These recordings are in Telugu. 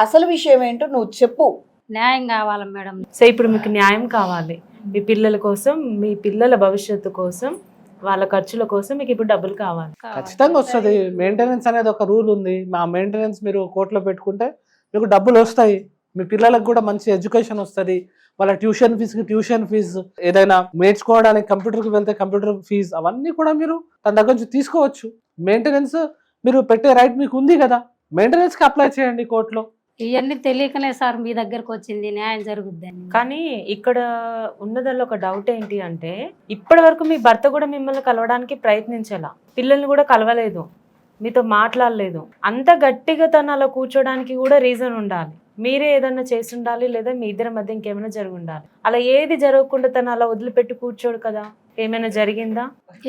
అసలు విషయం ఏంటో నువ్వు చెప్పు. న్యాయం కావాలి మేడం. సో ఇప్పుడు మీకు న్యాయం కావాలి, మీ పిల్లల కోసం, మీ పిల్లల భవిష్యత్తు కోసం, వాళ్ళ ఖర్చుల కోసం మీకు ఇప్పుడు డబ్బులు కావాలి. ఖచ్చితంగా వస్తుంది. మెయింటెనెన్స్ అనేది ఒక రూల్ ఉంది. మా మెయింటెనెన్స్ మీరు కోర్టులో పెట్టుకుంటే మీకు డబ్బులు వస్తాయి. మీ పిల్లలకు కూడా మంచి ఎడ్యుకేషన్ వస్తుంది. వాళ్ళ ట్యూషన్ ఫీజు, ఏదైనా నేర్చుకోవడానికి కంప్యూటర్కి వెళ్తే కంప్యూటర్ ఫీజు, అవన్నీ కూడా మీరు తన దగ్గర నుంచి తీసుకోవచ్చు. మెయింటెనెన్స్ మీరు పెట్టే రైట్ మీకు ఉంది కదా, మెయింటెనెన్స్కి అప్లై చేయండి కోర్టులో. ఇవన్నీ తెలియకనే సార్ మీ దగ్గరకు వచ్చింది, న్యాయం జరుగుద్దని. కానీ ఇక్కడ ఉన్నదాల్లో ఒక డౌట్ ఏంటి అంటే, ఇప్పటి వరకు మీ భర్త కూడా మిమ్మల్ని కలవడానికి ప్రయత్నించాల, పిల్లల్ని కూడా కలవలేదు, మీతో మాట్లాడలేదు. అంత గట్టిగా తను అలా కూర్చోడానికి కూడా రీజన్ ఉండాలి. మీరే ఏదన్నా చేసి ఉండాలి, లేదా మీ ఇద్దరి మధ్య ఇంకేమైనా జరిగి ఉండాలి. అలా ఏది జరగకుండా తను అలా వదిలిపెట్టి కూర్చోడు కదా. ఏమైనా జరిగిందా?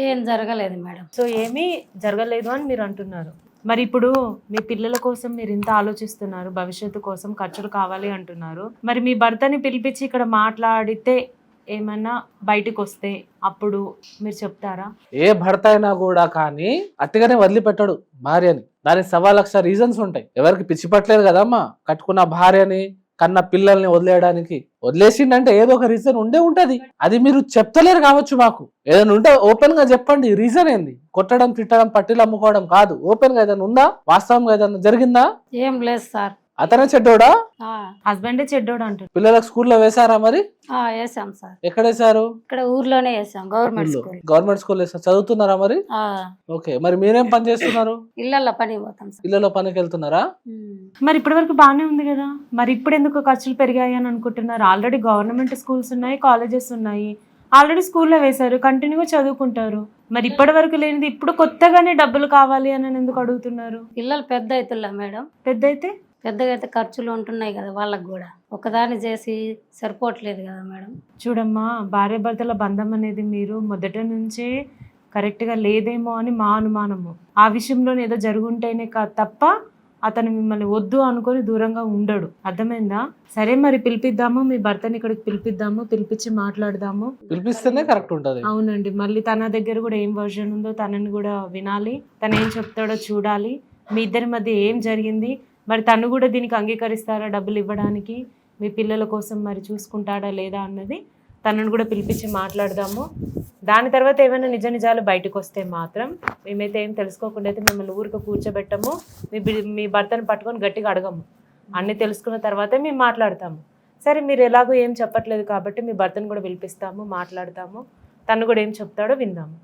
ఏం జరగలేదు మేడం. సో ఏమీ జరగలేదు అని మీరు అంటున్నారు. మరి ఇప్పుడు మీ పిల్లల కోసం మీరు ఇంత ఆలోచిస్తున్నారు, భవిష్యత్తు కోసం ఖర్చులు కావాలి అంటున్నారు. మరి మీ భర్తని పిలిపించి ఇక్కడ మాట్లాడితే ఏమన్నా బయటకు వస్తే అప్పుడు మీరు చెప్తారా? ఏ భర్త అయినా కూడా కానీ అట్టిగానే వదిలిపెట్టాడు భార్యని. దానికి 1,00,000 రీజన్స్ ఉంటాయి. ఎవరికి పిచ్చి పట్టలేదు కదమ్మా, కట్టుకున్న భార్యని కన్న పిల్లల్ని వదిలేయడానికి. వదిలేసిండంటే ఏదో ఒక రీజన్ ఉండే ఉంటది. అది మీరు చెప్తలేరు కావచ్చు. మాకు ఏదైనా ఉంటే ఓపెన్ గా చెప్పండి. రీజన్ ఏంది? కొట్టడం, తిట్టడం, పట్టీలు అమ్ముకోవడం కాదు. ఓపెన్ గా ఏదైనా ఉందా? వాస్తవంగా ఏదైనా జరిగిందా? ఏం లేదు సార్. అతనే చెడ్డోడా? హస్బెండే చెడ్డోడు అంటారు. పిల్లలకు స్కూల్లో వేసారా మరి? వేసాం సార్. ఎక్కడ వేసారు? ఇక్కడ ఊర్లోనే వేసాం, గవర్నమెంట్ స్కూల్. గవర్నమెంట్ స్కూల్ వేసారు. చదువుతున్నారా మరి? ఓకే. మరి మీరేం పని చేస్తున్నారు? ఇళ్ళల్లో పని పోతాం సార్. ఇళ్ళలో పనికి వెళ్తున్నారా? మరి ఇప్పటి వరకు బాగానే ఉంది కదా, మరి ఇప్పుడు ఎందుకు ఖర్చులు పెరిగాయి అని అనుకుంటున్నారు? ఆల్రెడీ గవర్నమెంట్ స్కూల్స్ ఉన్నాయి, కాలేజెస్ ఉన్నాయి, ఆల్రెడీ స్కూల్లో వేశారు, కంటిన్యూగా చదువుకుంటారు. మరి ఇప్పటి వరకు లేనిది ఇప్పుడు కొత్తగానే డబ్బులు కావాలి అని ఎందుకు అడుగుతున్నారు? పిల్లలు పెద్ద అవుతుల్లా మేడం. పెద్దగా అయితే ఖర్చులు ఉంటున్నాయి కదా వాళ్ళకు కూడా. ఒకదాన్ని చేసి సరిపోవట్లేదు కదా మేడం. చూడమ్మా, భార్యాభర్తల బంధం అనేది మీరు మొదట నుంచే కరెక్ట్గా లేదేమో అని మా అనుమానము. ఆ విషయంలో ఏదో జరుగుంటేనే తప్ప అతను మిమ్మల్ని వద్దు అనుకొని దూరంగా ఉండడు. అర్థమైందా? సరే మరి పిలిపిద్దాము, మీ భర్తని ఇక్కడికి పిలిపిద్దాము, పిలిపించి మాట్లాడదాము. పిలిపిస్తేనే కరెక్ట్ ఉంటుంది. అవునండి. మళ్ళీ తన దగ్గర కూడా ఏం వర్షన్ ఉందో తనని కూడా వినాలి, తను ఏం చెప్తాడో చూడాలి. మీ ఇద్దరి మధ్య ఏం జరిగింది, మరి తను కూడా దీనికి అంగీకరిస్తారా డబ్బులు ఇవ్వడానికి, మీ పిల్లల కోసం మరి చూసుకుంటాడా లేదా అన్నది తనను కూడా పిలిపించి మాట్లాడదాము. దాని తర్వాత ఏమైనా నిజాలు బయటకు వస్తే మాత్రం మేమైతే ఏం తెలుసుకోకుండా అయితే మిమ్మల్ని ఊరికి కూర్చోబెట్టము, మీ భర్తను పట్టుకొని గట్టిగా అడగము. అన్నీ తెలుసుకున్న తర్వాతే మేము మాట్లాడతాము. సరే మీరు ఎలాగో ఏం చెప్పట్లేదు కాబట్టి మీ భర్తను కూడా పిలిపిస్తాము, మాట్లాడతాము, తను కూడా ఏం చెప్తాడో విందాము.